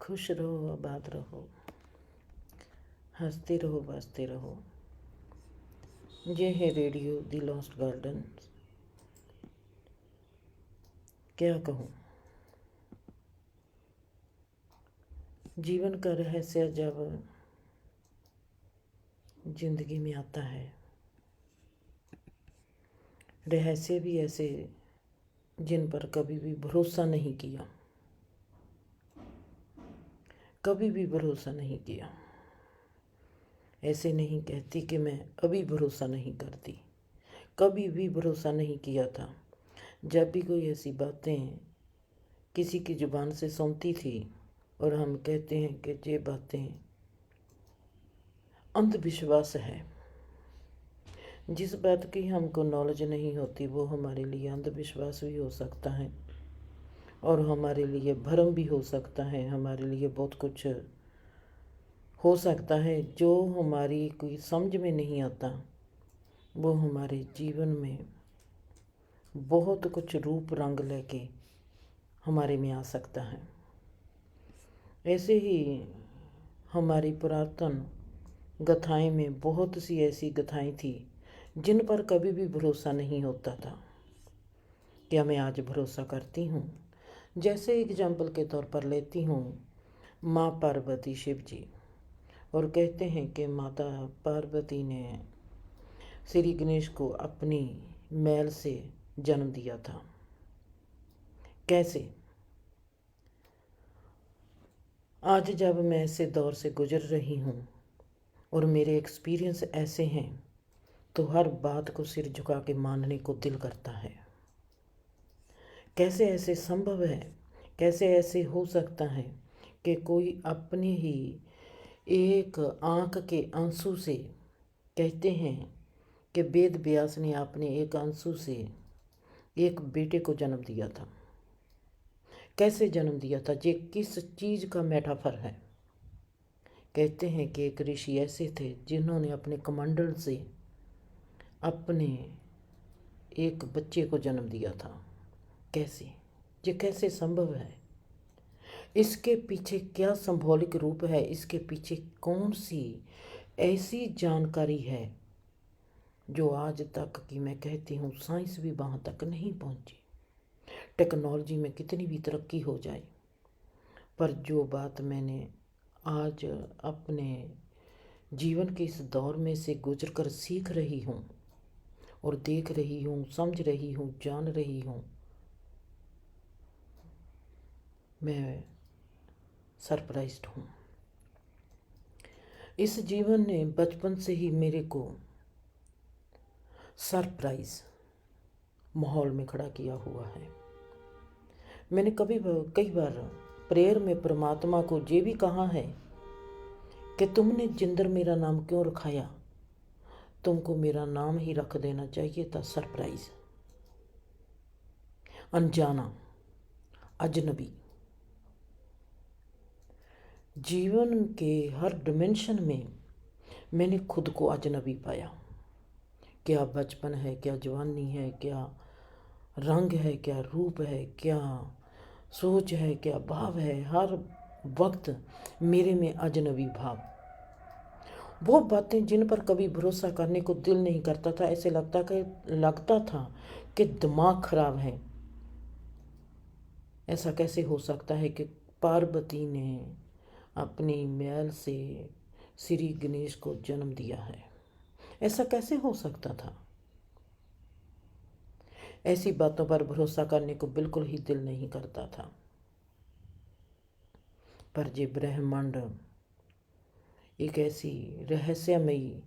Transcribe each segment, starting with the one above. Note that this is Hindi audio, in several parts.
खुश रहो, आबाद रहो, हंसते रहो, बसते रहो। ये है रेडियो दी लॉस्ट गार्डन। क्या कहूँ, जीवन का रहस्य जब जिंदगी में आता है, रहस्य भी ऐसे जिन पर कभी भी भरोसा नहीं किया, कभी भी भरोसा नहीं किया। ऐसे नहीं कहती कि मैं अभी भरोसा नहीं करती, कभी भी भरोसा नहीं किया था। जब भी कोई ऐसी बातें किसी की जुबान से सुनती थी और हम कहते हैं कि ये बातें अंधविश्वास है, जिस बात की हमको नॉलेज नहीं होती वो हमारे लिए अंधविश्वास भी हो सकता है और हमारे लिए भ्रम भी हो सकता है। हमारे लिए बहुत कुछ हो सकता है जो हमारी कोई समझ में नहीं आता, वो हमारे जीवन में बहुत कुछ रूप रंग लेके हमारे में आ सकता है। ऐसे ही हमारी पुरातन गाथाएं में बहुत सी ऐसी गाथाएं थी जिन पर कभी भी भरोसा नहीं होता था। क्या मैं आज भरोसा करती हूँ? जैसे एग्जाम्पल के तौर पर लेती हूँ माँ पार्वती शिव जी, और कहते हैं कि माता पार्वती ने श्री गणेश को अपनी मैल से जन्म दिया था। कैसे? आज जब मैं ऐसे दौर से गुजर रही हूँ और मेरे एक्सपीरियंस ऐसे हैं, तो हर बात को सिर झुका के मानने को दिल करता है। कैसे ऐसे संभव है, कैसे ऐसे हो सकता है कि कोई अपने ही एक आँख के आंसू से, कहते हैं कि वेद व्यास ने अपने एक आंसू से एक बेटे को जन्म दिया था। कैसे जन्म दिया था? ये किस चीज़ का मेटाफर है? कहते हैं कि एक ऋषि ऐसे थे जिन्होंने अपने कमंडल से अपने एक बच्चे को जन्म दिया था। कैसे? ये कैसे संभव है? इसके पीछे क्या सिंबॉलिक रूप है? इसके पीछे कौन सी ऐसी जानकारी है जो आज तक की मैं कहती हूँ साइंस भी वहाँ तक नहीं पहुँची। टेक्नोलॉजी में कितनी भी तरक्की हो जाए, पर जो बात मैंने आज अपने जीवन के इस दौर में से गुजर कर सीख रही हूँ और देख रही हूँ, समझ रही हूँ, जान रही हूँ, मैं सरप्राइज्ड हूँ। इस जीवन ने बचपन से ही मेरे को सरप्राइज माहौल में खड़ा किया हुआ है। मैंने कई बार प्रेयर में परमात्मा को ये भी कहा है कि तुमने जिंदर मेरा नाम क्यों रखाया, तुमको मेरा नाम ही रख देना चाहिए था सरप्राइज। अनजाना, अजनबी। जीवन के हर डिमेंशन में मैंने खुद को अजनबी पाया। क्या बचपन है, क्या जवानी है, क्या रंग है, क्या रूप है, क्या सोच है, क्या भाव है, हर वक्त मेरे में अजनबी भाव। वो बातें जिन पर कभी भरोसा करने को दिल नहीं करता था। ऐसे लगता था कि दिमाग खराब है। ऐसा कैसे हो सकता है कि पार्वती ने अपनी मैल से श्री गणेश को जन्म दिया है? ऐसा कैसे हो सकता था? ऐसी बातों पर भरोसा करने को बिल्कुल ही दिल नहीं करता था। पर ये ब्रह्मांड एक ऐसी रहस्यमयी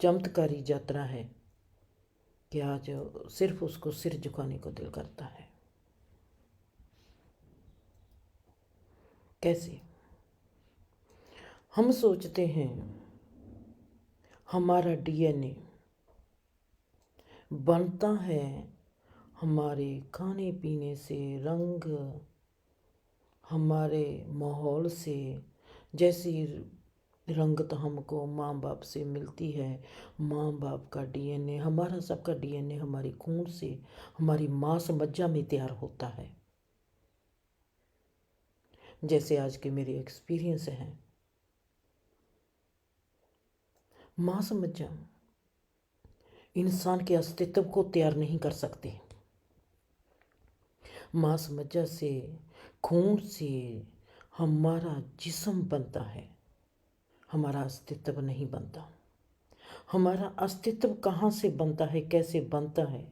चमत्कारी यात्रा है कि आज सिर्फ उसको सिर झुकाने को दिल करता है। कैसे? हम सोचते हैं हमारा डीएनए बनता है हमारे खाने पीने से, रंग, हमारे माहौल से। जैसी रंगत हमको माँ बाप से मिलती है, माँ बाप का डीएनए, हमारा सबका डीएनए हमारी खून से, हमारी मांस मज्जा में तैयार होता है। जैसे आज के मेरे एक्सपीरियंस हैं। मांस मज्जा इंसान के अस्तित्व को तैयार नहीं कर सकते। मांस मज्जा से, खून से हमारा जिस्म बनता है, हमारा अस्तित्व नहीं बनता। हमारा अस्तित्व कहाँ से बनता है, कैसे बनता है?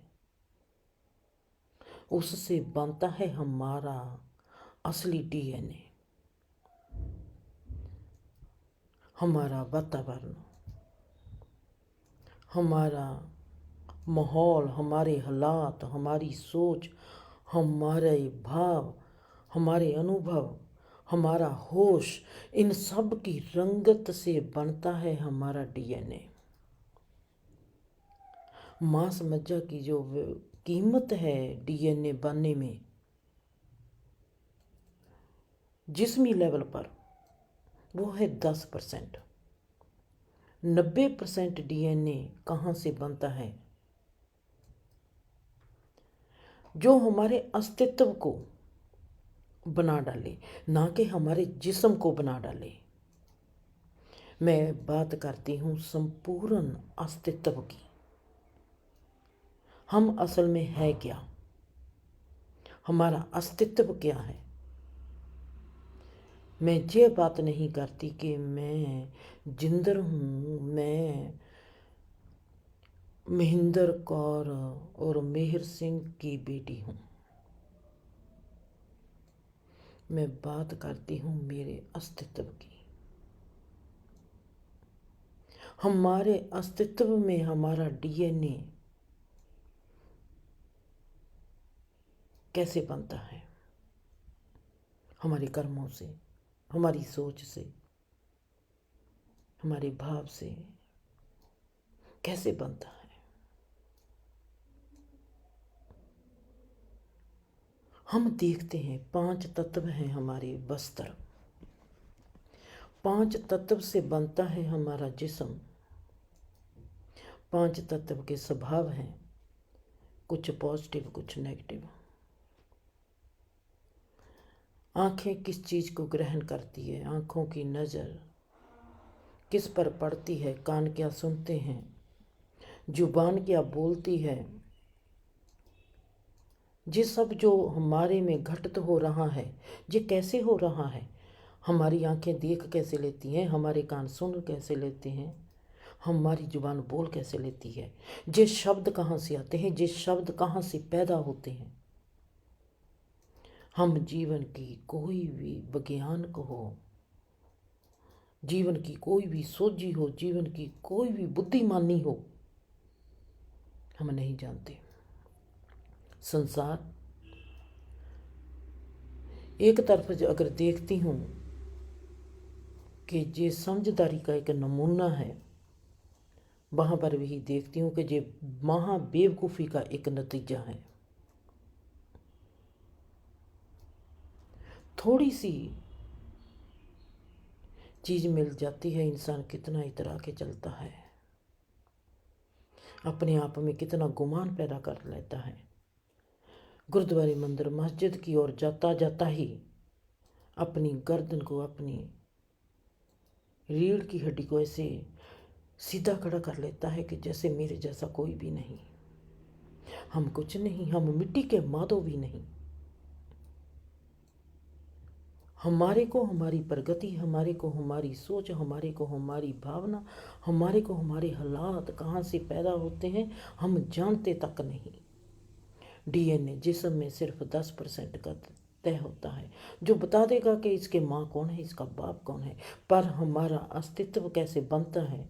उससे बनता है हमारा असली डीएनए, हमारा वातावरण, हमारा माहौल, हमारे हालात, हमारी सोच, हमारे भाव, हमारे अनुभव, हमारा होश, इन सब की रंगत से बनता है हमारा डीएनए। मांस मज्जा की जो कीमत है डीएनए बनने में, जिस्मी लेवल पर, वो है 10%। 90% डीएनए कहाँ से बनता है? जो हमारे अस्तित्व को बना डाले, ना कि हमारे जिस्म को बना डाले। मैं बात करती हूँ संपूर्ण अस्तित्व की। हम असल में है क्या? हमारा अस्तित्व क्या है? मैं ये बात नहीं करती कि मैं जिंदर हूँ, मैं महेंद्र कौर और मेहर सिंह की बेटी हूँ। मैं बात करती हूँ मेरे अस्तित्व की। हमारे अस्तित्व में हमारा डीएनए कैसे बनता है? हमारे कर्मों से, हमारी सोच से, हमारे भाव से कैसे बनता है? हम देखते हैं 5 तत्व हैं हमारे बस्तर। 5 तत्व से बनता है हमारा जिस्म। 5 तत्व के स्वभाव हैं, कुछ पॉजिटिव, कुछ नेगेटिव। आंखें किस चीज़ को ग्रहण करती है? आंखों की नज़र किस पर पड़ती है? कान क्या सुनते हैं? जुबान क्या बोलती है? ये सब जो हमारे में घटित हो रहा है, ये कैसे हो रहा है? हमारी आंखें देख कैसे लेती हैं? हमारे कान सुन कैसे लेते हैं? हमारी जुबान बोल कैसे लेती है? ये शब्द कहाँ से आते हैं? ये शब्द कहाँ से पैदा होते हैं? हम जीवन की कोई भी विज्ञान को हो, जीवन की कोई भी सोची हो, जीवन की कोई भी बुद्धिमानी हो, हम नहीं जानते। संसार एक तरफ अगर देखती हूँ कि ये समझदारी का एक नमूना है, वहाँ पर भी देखती हूँ कि ये महा बेवकूफ़ी का एक नतीजा है। थोड़ी सी चीज़ मिल जाती है, इंसान कितना इतरा के चलता है, अपने आप में कितना गुमान पैदा कर लेता है। गुरुद्वारे, मंदिर, मस्जिद की ओर जाता जाता ही अपनी गर्दन को, अपनी रीढ़ की हड्डी को ऐसे सीधा खड़ा कर लेता है कि जैसे मेरे जैसा कोई भी नहीं, हम कुछ नहीं, हम मिट्टी के मादो भी नहीं। हमारे को हमारी प्रगति, हमारे को हमारी सोच, हमारे को हमारी भावना, हमारे को हमारे हालात कहाँ से पैदा होते हैं हम जानते तक नहीं। डीएनए जिस्म में सिर्फ 10% का तय होता है, जो बता देगा कि इसके माँ कौन है, इसका बाप कौन है। पर हमारा अस्तित्व कैसे बनता है,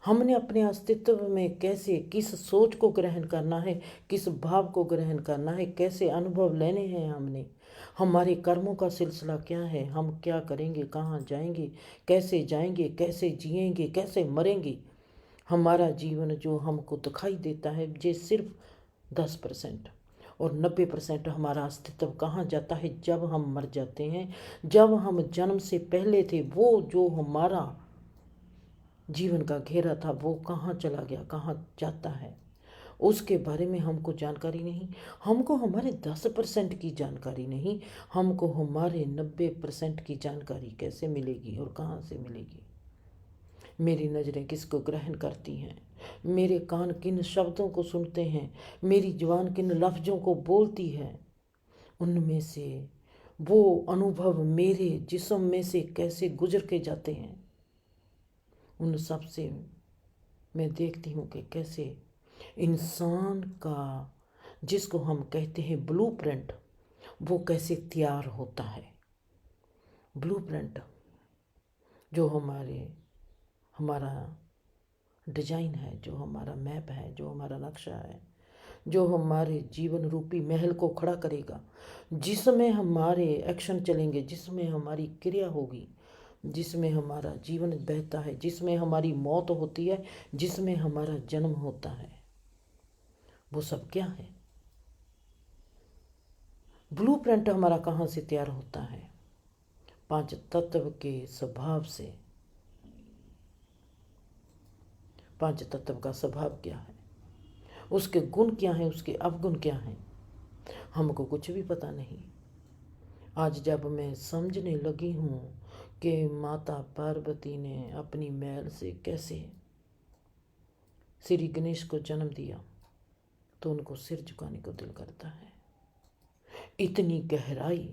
हमने अपने अस्तित्व में कैसे, किस सोच को ग्रहण करना है, किस भाव को ग्रहण करना है, कैसे अनुभव लेने हैं हमने, हमारे कर्मों का सिलसिला क्या है, हम क्या करेंगे, कहाँ जाएंगे, कैसे जिएंगे, कैसे मरेंगे। हमारा जीवन जो हमको दिखाई देता है ये सिर्फ 10%, और 90% हमारा अस्तित्व कहाँ जाता है? जब हम मर जाते हैं, जब हम जन्म से पहले थे, वो जो हमारा जीवन का घेरा था वो कहाँ चला गया, कहाँ जाता है? उसके बारे में हमको जानकारी नहीं। हमको हमारे 10% की जानकारी नहीं, हमको हमारे 90% की जानकारी कैसे मिलेगी और कहाँ से मिलेगी। मेरी नज़रें किसको ग्रहण करती हैं, मेरे कान किन शब्दों को सुनते हैं, मेरी जुबान किन लफ्ज़ों को बोलती है, उनमें से वो अनुभव मेरे जिस्म में से कैसे गुजर के जाते हैं, उन सब से मैं देखती हूँ कि कैसे इंसान का, जिसको हम कहते हैं ब्लूप्रिंट, वो कैसे तैयार होता है। ब्लूप्रिंट जो हमारा डिजाइन है, जो हमारा मैप है, जो हमारा नक्शा है, जो हमारे जीवन रूपी महल को खड़ा करेगा, जिसमें हमारे एक्शन चलेंगे, जिसमें हमारी क्रिया होगी, जिसमें हमारा जीवन बहता है, जिसमें हमारी मौत होती है, जिसमें हमारा जन्म होता है, वो सब क्या है। ब्लूप्रिंट हमारा कहाँ से तैयार होता है? 5 तत्व के स्वभाव से। 5 तत्व का स्वभाव क्या है, उसके गुण क्या हैं, उसके अवगुण क्या हैं, हमको कुछ भी पता नहीं। आज जब मैं समझने लगी हूँ कि माता पार्वती ने अपनी मैल से कैसे श्री गणेश को जन्म दिया, तो उनको सिर झुकाने को दिल करता है। इतनी गहराई,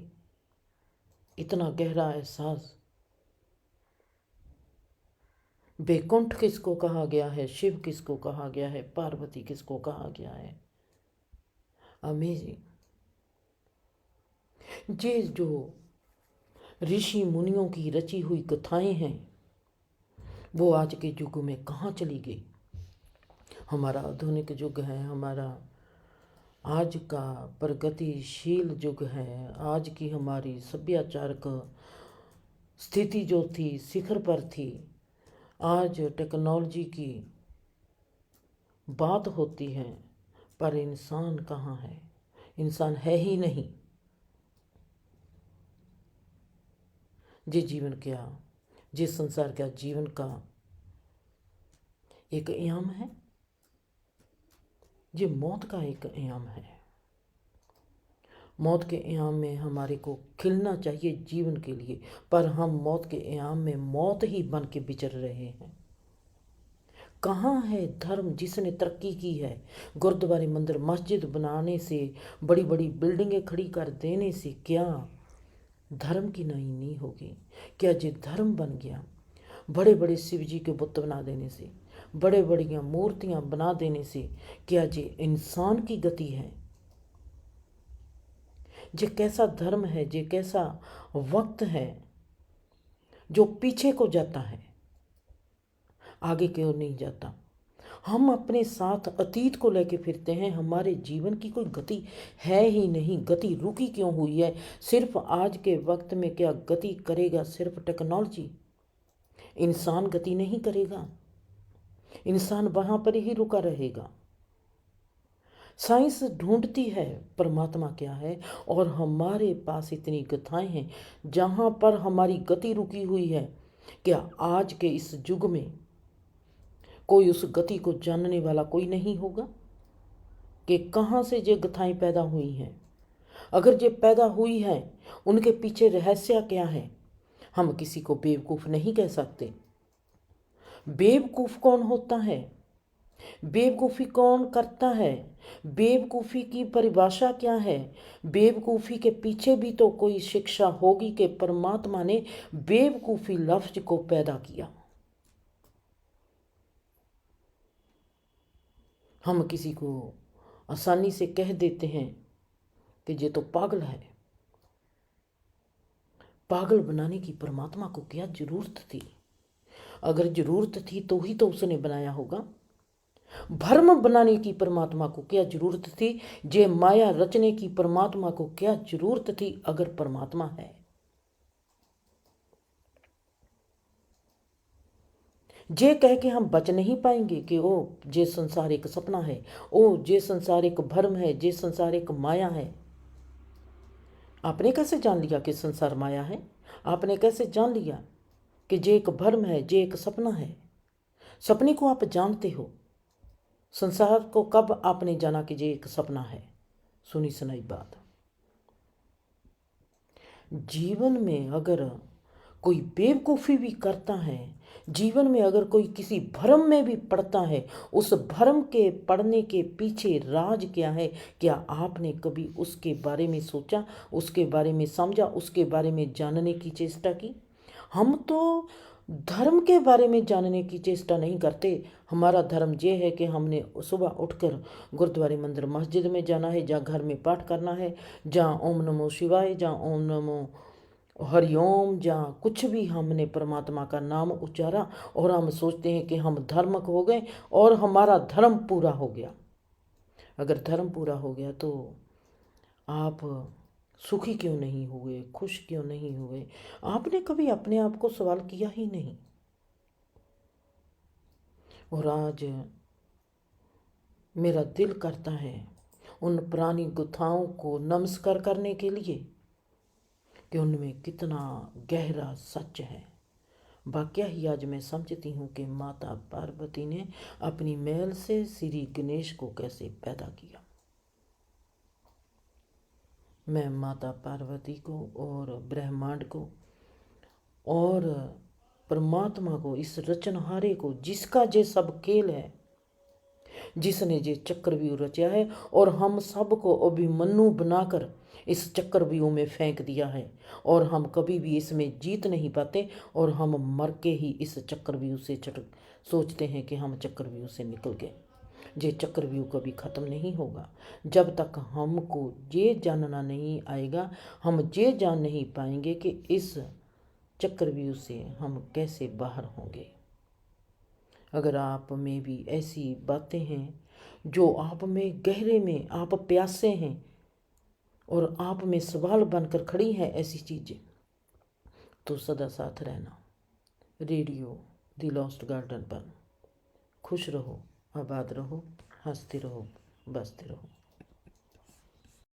इतना गहरा एहसास। बैकुंठ किसको कहा गया है, शिव किसको कहा गया है, पार्वती किसको कहा गया है। अमेजिंग। ये जो ऋषि मुनियों की रची हुई कथाएं हैं, वो आज के युग में कहाँ चली गई। हमारा आधुनिक युग है, हमारा आज का प्रगतिशील युग है, आज की हमारी सभ्याचार का स्थिति जो थी शिखर पर थी, आज टेक्नोलॉजी की बात होती है, पर इंसान कहाँ है, इंसान है ही नहीं। ये जीवन क्या, ये संसार क्या जीवन का एक आयाम है, ये मौत का एक आयाम है। मौत के आयाम में हमारे को खिलना चाहिए जीवन के लिए, पर हम मौत के आयाम में मौत ही बन के विचर रहे हैं। कहाँ है धर्म जिसने तरक्की की है। गुरुद्वारे, मंदिर, मस्जिद बनाने से, बड़ी बड़ी बिल्डिंगें खड़ी कर देने से क्या धर्म की नहीं होगी? क्या ये धर्म बन गया? बड़े बड़े शिव जी के बुत बना देने से, बड़े बड़ियाँ मूर्तियाँ बना देने से क्या ये इंसान की गति है? ये कैसा धर्म है, ये कैसा वक्त है जो पीछे को जाता है, आगे की ओर नहीं जाता। हम अपने साथ अतीत को लेके फिरते हैं, हमारे जीवन की कोई गति है ही नहीं। गति रुकी क्यों हुई है? सिर्फ आज के वक्त में क्या गति करेगा? सिर्फ टेक्नोलॉजी। इंसान गति नहीं करेगा, इंसान वहाँ पर ही रुका रहेगा। साइंस ढूंढती है परमात्मा क्या है, और हमारे पास इतनी कथाएं हैं जहाँ पर हमारी गति रुकी हुई है। क्या आज के इस युग में कोई उस गति को जानने वाला कोई नहीं होगा कि कहाँ से ये कथाएं पैदा हुई हैं? अगर ये पैदा हुई हैं, उनके पीछे रहस्य क्या है? हम किसी को बेवकूफ़ नहीं कह सकते। बेवकूफ़ कौन होता है? बेवकूफ़ी कौन करता है? बेवकूफ़ी की परिभाषा क्या है? बेवकूफ़ी के पीछे भी तो कोई शिक्षा होगी कि परमात्मा ने बेवकूफ़ी लफ्ज़ को पैदा किया। हम किसी को आसानी से कह देते हैं कि ये तो पागल है। पागल बनाने की परमात्मा को क्या जरूरत थी? अगर जरूरत थी तो ही तो उसने बनाया होगा। भ्रम बनाने की परमात्मा को क्या जरूरत थी? जे माया रचने की परमात्मा को क्या जरूरत थी अगर परमात्मा है? जे कह के हम बच नहीं पाएंगे कि ओ जे संसार एक सपना है, ओ जे संसार एक भ्रम है, जे संसार एक माया है। आपने कैसे जान लिया कि संसार माया है? आपने कैसे जान लिया कि जे एक भ्रम है, जे एक सपना है? सपने को आप जानते हो, संसार को कब आपने जाना कि ये एक सपना है? सुनी सुनाई बात। जीवन में अगर कोई बेवकूफ़ी भी करता है, जीवन में अगर कोई किसी भ्रम में भी पड़ता है, उस भ्रम के पड़ने के पीछे राज क्या है? क्या आपने कभी उसके बारे में सोचा, उसके बारे में समझा, उसके बारे में जानने की चेष्टा की? हम तो धर्म के बारे में जानने की चेष्टा नहीं करते। हमारा धर्म ये है कि हमने सुबह उठकर गुरुद्वारे, मंदिर, मस्जिद में जाना है, जहाँ घर में पाठ करना है, जहाँ ओम नमो शिवाय, जहाँ ओम नमो हरिओम, जहाँ कुछ भी हमने परमात्मा का नाम उच्चारा और हम सोचते हैं कि हम धर्मक हो गए और हमारा धर्म पूरा हो गया। अगर धर्म पूरा हो गया तो आप सुखी क्यों नहीं हुए, खुश क्यों नहीं हुए? आपने कभी अपने आप को सवाल किया ही नहीं। और आज मेरा दिल करता है उन पुरानी गुथाओं को नमस्कार करने के लिए कि उनमें कितना गहरा सच है। वाकया ही आज मैं समझती हूँ कि माता पार्वती ने अपनी मैल से श्री गणेश को कैसे पैदा किया। मैं माता पार्वती को और ब्रह्मांड को और परमात्मा को, इस रचनहारे को, जिसका जे सब खेल है, जिसने जे चक्रव्यूह रचा है और हम सबको अभिमन्यु बनाकर इस चक्रव्यूह में फेंक दिया है और हम कभी भी इसमें जीत नहीं पाते और हम मर के ही इस चक्रव्यूह से सोचते हैं कि हम चक्रव्यूह से निकल गए। ये चक्रव्यूह कभी ख़त्म नहीं होगा जब तक हमको ये जानना नहीं आएगा, हम ये जान नहीं पाएंगे कि इस चक्रव्यूह से हम कैसे बाहर होंगे। अगर आप में भी ऐसी बातें हैं जो आप में गहरे में आप प्यासे हैं और आप में सवाल बनकर खड़ी हैं ऐसी चीज़ें, तो सदा साथ रहना। रेडियो द लॉस्ट गार्डन पर खुश रहो, आबाद रहो, हंसते रहो, बसते रहो।